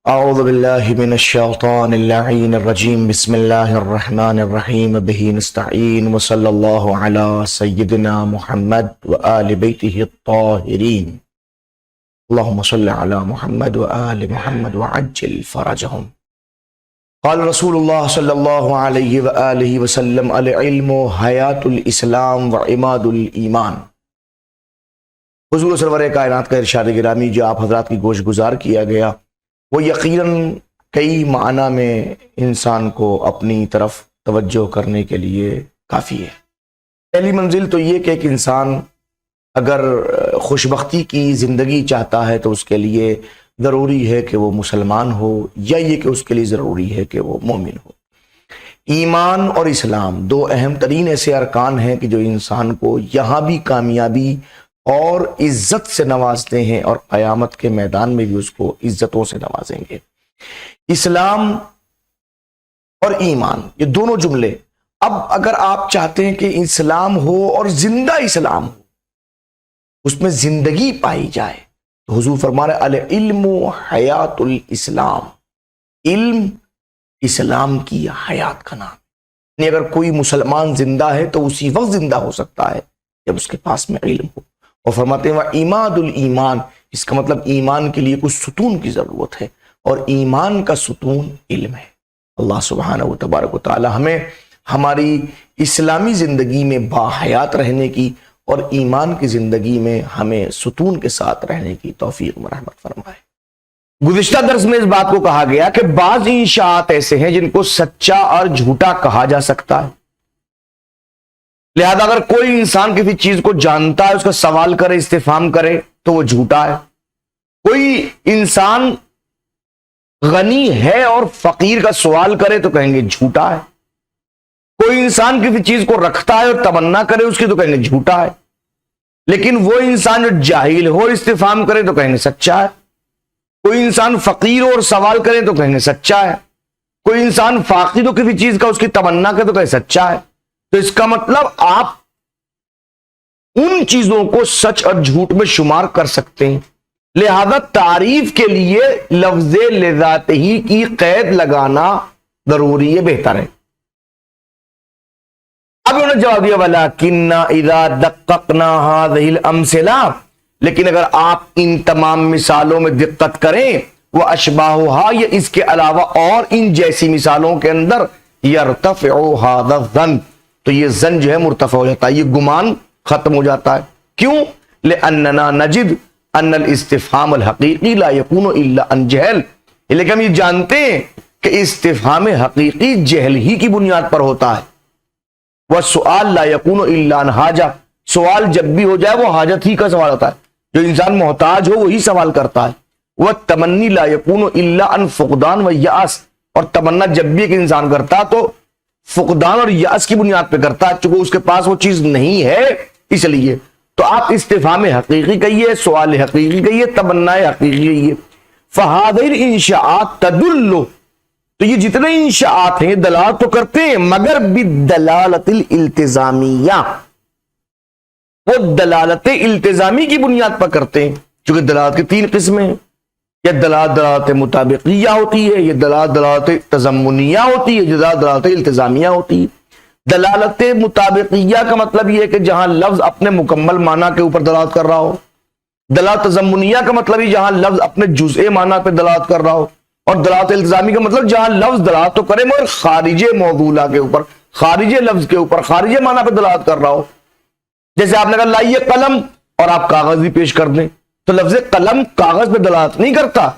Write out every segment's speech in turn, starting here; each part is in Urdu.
اعوذ باللہ من الشیطان اللعین الرجیم بسم اللہ الرحمن الرحیم بہ نستعین وصلی اللہ علی سیدنا محمد وآل بیتہ الطاہرین اللہم صلی علی محمد وآل محمد وعجل فرجہم۔ قال رسول اللہ صلی اللہ علیہ وآلہ وسلم العلم حیات الاسلام وعماد الایمان۔ حضور سرور کائنات کا ارشاد گرامی جو آپ حضرات کی گوش گزار کیا گیا وہ یقیناً کئی معنی میں انسان کو اپنی طرف توجہ کرنے کے لیے کافی ہے۔ پہلی منزل تو یہ کہ ایک انسان اگر خوشبختی کی زندگی چاہتا ہے تو اس کے لیے ضروری ہے کہ وہ مسلمان ہو، یا یہ کہ اس کے لیے ضروری ہے کہ وہ مومن ہو۔ ایمان اور اسلام دو اہم ترین ایسے ارکان ہیں کہ جو انسان کو یہاں بھی کامیابی اور عزت سے نوازتے ہیں اور قیامت کے میدان میں بھی اس کو عزتوں سے نوازیں گے۔ اسلام اور ایمان یہ دونوں جملے، اب اگر آپ چاہتے ہیں کہ اسلام ہو اور زندہ اسلام ہو، اس میں زندگی پائی جائے، تو حضور فرما رہے العلم حیات الاسلام، علم اسلام کی حیات کا نام۔ یعنی اگر کوئی مسلمان زندہ ہے تو اسی وقت زندہ ہو سکتا ہے جب اس کے پاس میں علم ہو۔ اور فرماتے ہیں وَإِمَادُ الْإِيمَانِ، اس کا مطلب ایمان کے لیے کچھ ستون کی ضرورت ہے، اور ایمان کا ستون علم ہے۔ اللہ سبحانہ و تبارک و تعالی ہمیں ہماری اسلامی زندگی میں باحیات رہنے کی اور ایمان کی زندگی میں ہمیں ستون کے ساتھ رہنے کی توفیق و رحمت فرمائے۔ گزشتہ درس میں اس بات کو کہا گیا کہ بعض انشاءات ایسے ہیں جن کو سچا اور جھوٹا کہا جا سکتا ہے، لہذا اگر کوئی انسان کسی چیز کو جانتا ہے، اس کا سوال کرے، استفہام کرے، تو وہ جھوٹا ہے۔ کوئی انسان غنی ہے اور فقیر کا سوال کرے تو کہیں گے جھوٹا ہے۔ کوئی انسان کسی چیز کو رکھتا ہے اور تمنا کرے اس کی تو کہیں گے جھوٹا ہے۔ لیکن وہ انسان جو جاہل ہو اور استفہام کرے تو کہیں گے سچا ہے۔ کوئی انسان فقیر ہو اور سوال کرے تو کہیں گے سچا ہے۔ کوئی انسان فاقد ہو کسی چیز کا، اس کی تمنا کرے تو کہیں سچا ہے۔ تو اس کا مطلب آپ ان چیزوں کو سچ اور جھوٹ میں شمار کر سکتے ہیں، لہذا تعریف کے لیے لفظ لذات ہی کی قید لگانا ضروری ہے، بہتر ہے۔ اب انہوں نے جواب دیا وَلَكِنَّ إِذَا دَقَّقْنَا هَذِهِ الْأَمْثِلَةَ، لیکن اگر آپ ان تمام مثالوں میں دقت کریں وَأَشْبَاهُهَا، یا اس کے علاوہ اور ان جیسی مثالوں کے اندر يَرْتَفِعُ هَذَا الظَّنُّ، تو یہ ظن جو ہے مرتفع ہو جاتا ہے، یہ گمان ختم ہو جاتا ہے۔ کیوں؟ لأننا نجد ان الاستفهام الحقیقی لا يكون الا عن جہل، لیکن ہم یہ جانتے ہیں کہ استفہام حقیقی جہل ہی کی بنیاد پر ہوتا ہے۔ والسؤال لا يكون الا عن حاجہ، سوال جب بھی ہو جائے وہ حاجت ہی کا سوال ہوتا ہے، جو انسان محتاج ہو وہی سوال کرتا ہے۔ والتمنی لا يكون الا عن فقدان ویأس، اور تمنا جب بھی ایک انسان کرتا تو فقدان اور یأس کی بنیاد پہ کرتا ہے، چونکہ اس کے پاس وہ چیز نہیں ہے اس لیے۔ تو آپ استفہام حقیقی کہیے، سوال حقیقی کہیے، تمنا حقیقی کہیے۔ فہذه الانشاءات تدل، تو یہ جتنے انشاءات ہیں دلالت تو کرتے ہیں، مگر بالدلالت الالتزامیہ، وہ دلالت التزامی کی بنیاد پر کرتے ہیں، چونکہ دلالت کی تین قسمیں ہیں، یہ دلالت مطابقیہ ہوتی ہے، یہ دلالت تضمنیہ ہوتی ہے، یہ دلالت التزامیہ ہوتی ہے۔ دلالت مطابقیہ کا مطلب یہ ہے کہ جہاں لفظ اپنے مکمل معنی کے اوپر دلالت کر رہا ہو، دلالت تضمنیہ کا مطلب یہ جہاں لفظ اپنے جزء معنی پہ دلالت کر رہا ہو، اور دلالت التزامی کا مطلب جہاں لفظ دلالت تو کرے مگر خارج موضوع کے اوپر، خارج لفظ کے اوپر، خارج معنی پہ دلالت کر رہا ہو۔ جیسے آپ نے کہا لائیے قلم اور آپ کاغذ بھی پیش کر دیں، تو لفظ قلم کاغذ پہ دلالت نہیں کرتا،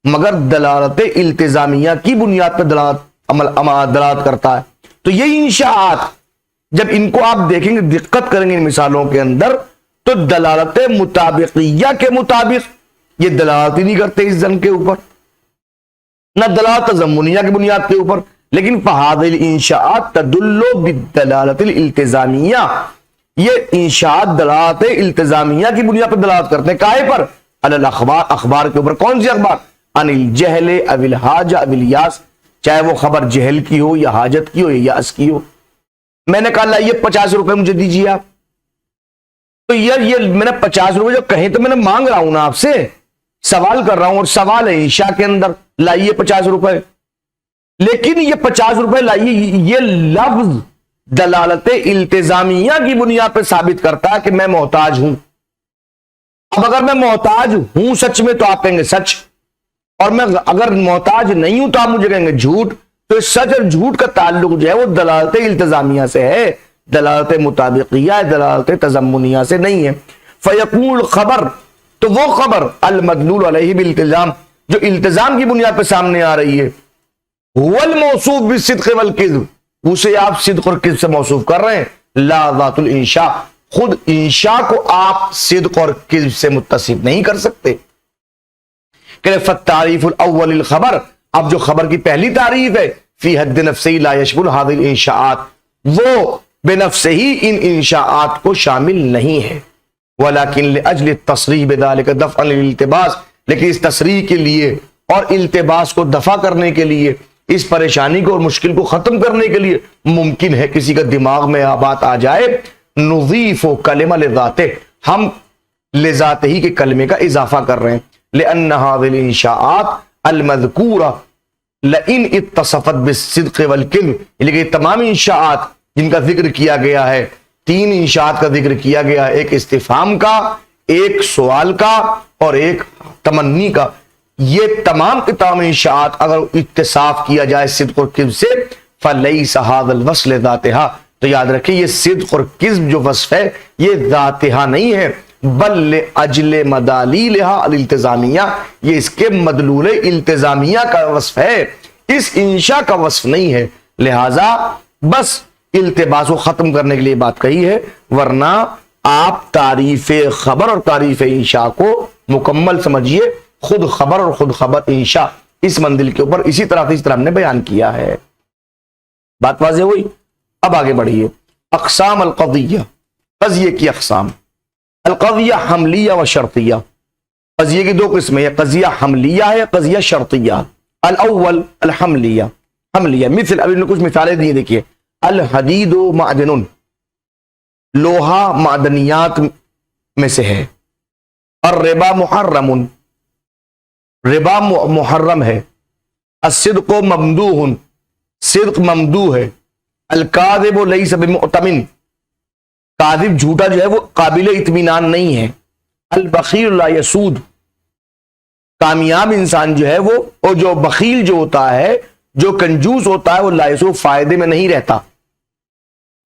مگر دلالت التزامیہ کی بنیاد پہ دلالت کرتا ہے۔ تو یہ انشاءات جب ان کو آپ دیکھیں گے، دقت کریں گے ان مثالوں کے اندر، تو دلالت مطابقیہ کے مطابق یہ دلالت ہی نہیں کرتے اس ظن کے اوپر، نہ دلالت تضمنیہ کی بنیاد کے اوپر، لیکن فہذه الانشاءات تدل بالدلالت الالتزامیہ، یہ انشاءات دلالت التزامیہ کی بنیاد پر دلالت کرتے ہیں، کائے پر؟ علی الاخبار، اخبار کے اوپر۔ کون سی اخبار؟ عن الجہل او الحاجہ او الیاس، چاہے وہ خبر جہل کی ہو یا حاجت کی ہو یا یاس کی ہو۔ میں نے کہا لائیے 50 روپے مجھے دیجیے آپ، تو یار یہ میں نے 50 روپے جو کہیں تو میں نے مانگ رہا ہوں نا آپ سے، سوال کر رہا ہوں اور سوال ہے انشاء کے اندر لائیے 50 روپے، لیکن یہ 50 روپے لائیے یہ لفظ دلالت التزامیہ کی بنیاد پہ ثابت کرتا ہے کہ میں محتاج ہوں۔ اب اگر میں محتاج ہوں سچ میں تو آپ کہیں گے سچ، اور میں اگر محتاج نہیں ہوں تو آپ مجھے کہیں گے جھوٹ۔ تو سچ اور جھوٹ کا تعلق جو ہے وہ دلالت التزامیہ سے ہے، دلالت مطابقیہ، دلالت تضمنیہ سے نہیں ہے۔ فیقول خبر، تو وہ خبر المدلول علیہ بالالتزام جو التزام کی بنیاد پہ سامنے آ رہی ہے، هو الموصوف بالصدق والکذب، اسے آپ صدق اور کذب سے موصوف کر رہے ہیں، لا ذات الانشاء، خود انشاء کو آپ صدق اور کذب سے متصف نہیں کر سکتے۔ کہ فالتعریف الاول الخبر، اب جو خبر کی پہلی تعریف ہے، فی حد نفسہ لا یشمل هذه الانشاءات، وہ بے نفس ہی ان انشاءات کو شامل نہیں ہے، ولیکن لاجل التصریح بذلک دفعا للالتباس، لیکن اس تصریح کے لیے اور التباس کو دفع کرنے کے لیے، اس پریشانی کو اور مشکل کو ختم کرنے کے لیے، ممکن ہے کسی کا دماغ میں بات آ جائے، نضیف کلمہ لذاتہ، ہم لذات ہی کے کلمے کا اضافہ کر رہے ہیں، لأن هذه الانشاءات المذکورہ لئن اتصفت بالصدق والکذب، لیکن تمام انشاءات جن کا ذکر کیا گیا ہے، 3 انشاءات کا ذکر کیا گیا ہے، ایک استفہام کا، ایک سوال کا اور ایک تمنی کا، یہ تمام کے تمام انشاءات اگر اتصاف کیا جائے صدق اور کذب سے، فلیس ھذا الوصف لذاتھا، تو یاد رکھیں یہ صدق اور کذب جو وصف ہے یہ ذاتھا نہیں ہے، بل لاجل مدالیلھا الالتزامیہ، یہ اس کے مدلول التزامیہ کا وصف ہے، اس انشاء کا وصف نہیں ہے، لہذا بس التباس کو ختم کرنے کے لیے بات کہی ہے، ورنہ آپ تعریف خبر اور تعریف انشاء کو مکمل سمجھیے، خود خبر اور خود خبر انشاء اس منزل کے اوپر اسی طرح ہم نے بیان کیا ہے۔ بات واضح ہوئی؟ اب آگے بڑھیے، اقسام القضیہ، قضیے کی اقسام، القضیہ حملیہ و شرطیہ، قضیے کی 2 قسمیں، یہ قضیہ حملیہ ہے، قضیہ شرطیہ۔ الاول الحملیہ، حملیہ مثل، ابھی کچھ مثالیں دی دیکھیے، الحدید معدن، لوہا معدنیات میں سے ہے، الربا محرم، ربا محرم ہے، الصدق ممدوح، صدق ممدوح ہے، الکاذب لیس بمؤتمن، کاذب جھوٹا جو ہے وہ قابل اطمینان نہیں ہے، البخیل لا یسود، کامیاب انسان جو ہے وہ، اور جو بخیل جو ہوتا ہے، جو کنجوس ہوتا ہے، وہ لا یسود فائدے میں نہیں رہتا۔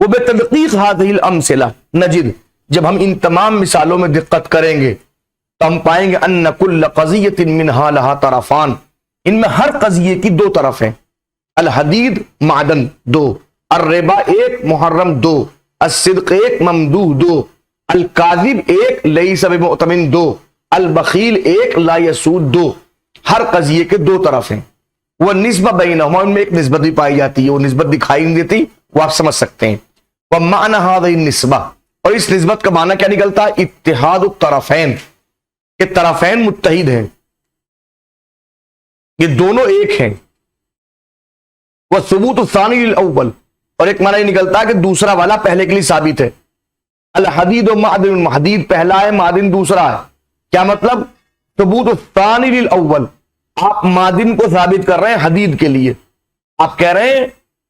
وہ بے تدقیق هذه الامثلہ نجد، جب ہم ان تمام مثالوں میں دقت کریں گے تو ہم پائیں گے ان کل قضیۃ منہا لہا طرفان، ان میں ہر قضیے کی 2 طرف ہیں، الحدید معدن 2، الربا 1، محرم 2، الصدق 1، ممدوح 2، الکاذب 1، لیس بمؤتمن 2، البخیل 1، لا یسود 2، ہر قضیے کے 2 طرف ہیں، وہ نسبت بینہما، ان میں ایک نسبت بھی پائی جاتی ہے، وہ نسبت دکھائی نہیں دیتی، وہ آپ سمجھ سکتے ہیں۔ ومعنی هذه النسبہ، اور اس نسبت کا معنی کیا نکلتا ہے؟ اتحاد الطرفین، کہ طرفین متحد ہیں، یہ دونوں ایک ہیں، وثبوت الثانی للاول، اور ایک معنی یہ نکلتا ہے کہ دوسرا والا پہلے کے لیے ثابت ہے، الحدید و معدن، حدید پہلا ہے، معدن دوسرا ہے، کیا مطلب؟ ثبوت الثانی للاول، آپ معدن کو ثابت کر رہے ہیں حدید کے لیے، آپ کہہ رہے ہیں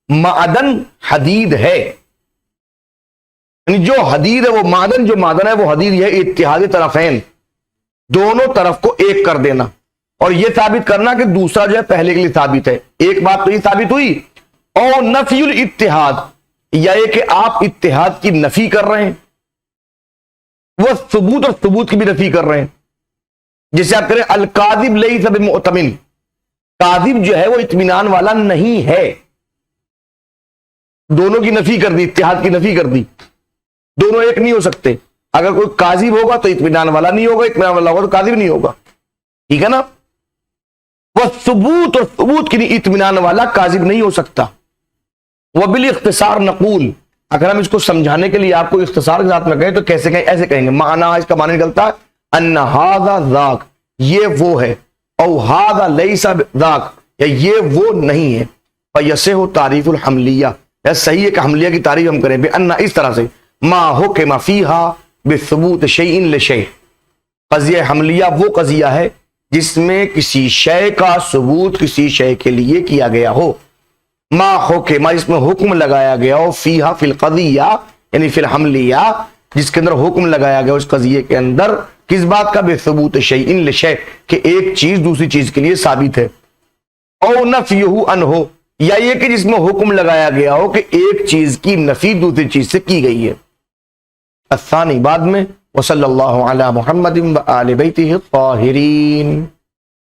معدن حدید ہے، یعنی جو حدید ہے وہ معدن، جو معدن ہے وہ حدید، یہ اتحاد طرفین، دونوں طرف کو ایک کر دینا، اور یہ ثابت کرنا کہ دوسرا جو ہے پہلے کے لیے ثابت ہے۔ ایک بات تو یہ ثابت ہوئی، اور نفی الاتحاد، یا یہ کہ آپ اتحاد کی نفی کر رہے ہیں، وہ ثبوت اور ثبوت کی بھی نفی کر رہے ہیں، جسے آپ کریں الکاذب لیس بمؤتمن، کاذب جو ہے وہ اطمینان والا نہیں ہے، دونوں کی نفی کر دی، اتحاد کی نفی کر دی، دونوں ایک نہیں ہو سکتے، اگر کوئی کاذب ہوگا تو اطمینان والا نہیں ہوگا، اطمینان والا ہوگا تو کاذب نہیں ہوگا، ٹھیک ہے نا؟ وہ ثبوت اور ثبوت کی نہیں، اطمینان والا کاذب نہیں ہو سکتا۔ وہ بالاختصار نقول، اگر ہم اس کو سمجھانے کے لیے آپ کو اختصار کے ساتھ میں کہیں تو کیسے کہیں؟ ایسے کہیں گے، معنی، اس کا معنی نکلتا ہے ان ھذا ذاک، یہ وہ ہے، او ھذا لیس ذاک، یا یہ وہ نہیں ہے، فیصح تعریف الحملیہ، یا صحیح ہے کہ حملیہ کی تعریف ہم کریں بان، اس طرح سے، ما حکم فیہا بثبوت شیء لشیء، قضیہ حملیہ وہ قضیہ ہے جس میں کسی شے کا ثبوت کسی شے کے لیے کیا گیا ہو، ما حکم، جس میں حکم لگایا گیا ہو، فیہا فی القضیہ یعنی فی الحملیہ، جس کے اندر حکم لگایا گیا اس قضیے کے اندر، کس بات کا؟ بے ثبوت شیء لشیء، کہ ایک چیز دوسری چیز کے لیے ثابت ہے، او نفیہ عنہ، یا یہ کہ جس میں حکم لگایا گیا ہو کہ ایک چیز کی نفی دوسری چیز سے کی گئی ہے۔ الثانی بعد میں، وصلی اللہ علی محمد وآل بیتہ الطاہرین۔